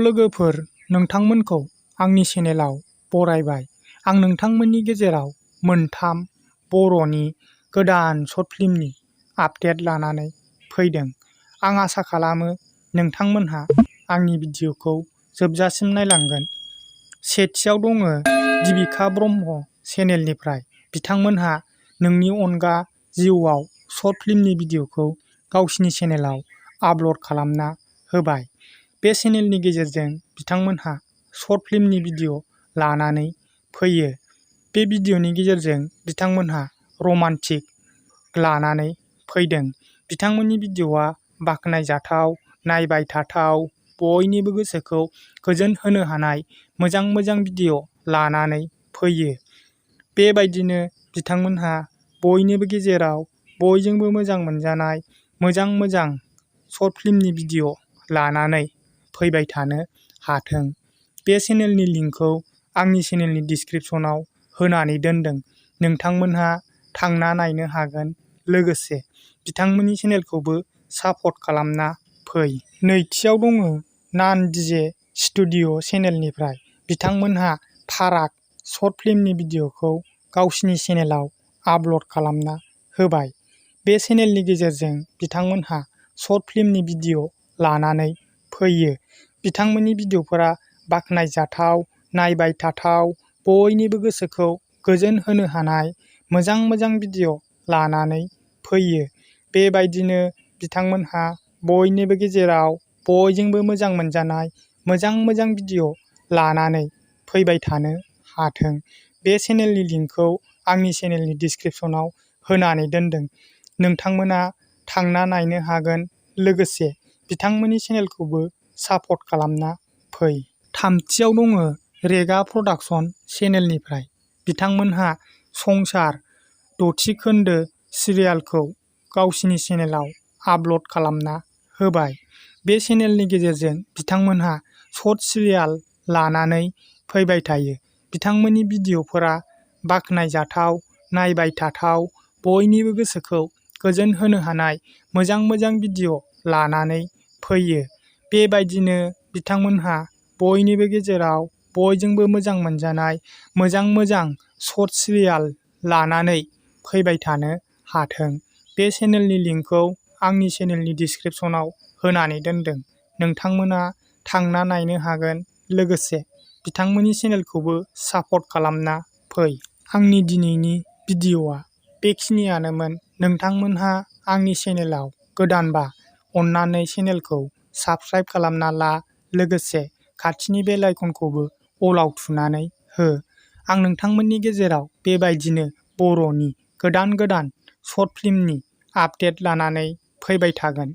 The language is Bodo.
लोगोफोर नोंथांमोनखौ आंनि चेनेलाव बरायबाय। आं नोंथांमोननि गेजेराव मोनथाम बर'नि गोदान सर्ट फिल्मनि आपडेट लानानै फैदों। आं आसा खालामो नोंथांमोनहा आंनि भिडिअखौ जोबजासिम नायलांगोन। सेथियाव दङ B.B.a ब्रह्म चेनेलनिफ्राय। बिथांमोनहा नोंनि अनगा जिउआव सर्ट फिल्मनि भिडिअखौ गावसिनि चेनेलाव आपल'ड खालामना होबाय। बे चेनेलनि गेजेरजों बिथांमोनहा सर्ट फिल्मनि भिडिअ लानानै फैयो। बे भिडिअनि गेजेरजों बिथांमोनहा रमान्टिक लानानै फैदों। बिथांमोननि भिडिअआ बाख्नायजाथाव, नायबाय थाथाव, बयनिबो गोसोखौ गोजोन होनो हानाय मोजां मोजां भिडिअ लानानै फैयो। बेबायदिनो बिथांमोनहा बयनिबो गेजेराव बयजोंबो मोजां मोनजानाय मोजां मोजां सर्ट फिल्मनि भिडिअ लानानै फैबाय थानो हाथों। बे चेनेलनि लिंकखौ आंनि चेनेलनि डिसक्रिपसनाव होनानै दोनदों। नोंथांमोनहा थांना नायनो हागोन। लोगोसे बिथांमोननि चेनेलखौबो सापर्ट खालामना फै। नैथियाव दङ नान DJ स्टुडिअ चेनेलनिफ्राय। बिथांमोनहा फाराग सर्ट फिल्मनि भिडिअखौ गावसिनि चेनेलाव आपल'ड खालामना होबाय। बे चेनेलनि गेजेरजों बिथांमोनहा सर्ट फिल्मनि भिडिअ लानानै फैयो। बिथांमोननि भिडिअफोरा बाख्नायजाथाव, नायबाय थाथाव, बयनिबो गोसोखौ गोजोन होनो हानाय मोजां मोजां भिडिअ लानानै फैयो। बेबायदिनो बिथांमोनहा बयनिबो गेजेराव बयजोंबो मोजां मोनजानाय मोजां मोजां भिडिअ लानानै फैबाय थानो हाथों। बे चेनेलनि लिंकखौ आंनि चेनेलनि डिसक्रिपसनाव होनानै दोनदों। नोंथांमोना थांना नायनो हागोन। लोगोसे बिथांमोननि चेनेलखौबो सापर्ट खालामना फै। थामथियाव दङ रेगा प्रडाक्शन चेनेलनिफ्राय। बिथांमोनहा संसार 6थि खोन्दो सिरियालखौ गावसिनि चेनेलाव आपल'ड खालामना होबाय। बे चेनेलनि गेजेरजों बिथांमोनहा सर्ट सिरियाल लानानै फैबाय थायो। बिथांमोननि भिडिअफोरा बाख्नायजाथाव, नायबाय थाथाव, बयनिबो गोसोखौ गोजोन होनो हानाय मोजां मोजां भिडिअ लानानै फैयो। बेबायदिनो बिथांमोनहा बयनिबो गेजेराव बयजोंबो मोजां मोनजानाय मोजां मोजां सर्ट सिरियाल लानानै फैबाय थानो हाथों। बे चेनेलनि लिंकखौ आंनि चेनेलनि डिसक्रिपसनाव होनानै दोनदों। नोंथांमोना थांना नायनो हागोन। लोगोसे बिथांमोननि चेनेलखौबो सापर्ट खालामना फै। आंनि दिनैनि भिडिअआ बेखिनियानोमोन। नोंथांमोनहा आंनि चेनेलाव गोदानबा अन्नानै चेनेलखौ साबस्क्राइब खालामना ला। लोगोसे खाथिनि बेल आइकनखौबो अलाव थुनानै हो। आं नोंथांमोननि गेजेराव बेबायदिनो बर'नि गोदान गोदान सर्ट फिल्मनि आपडेट लानानै फैबाय थागोन।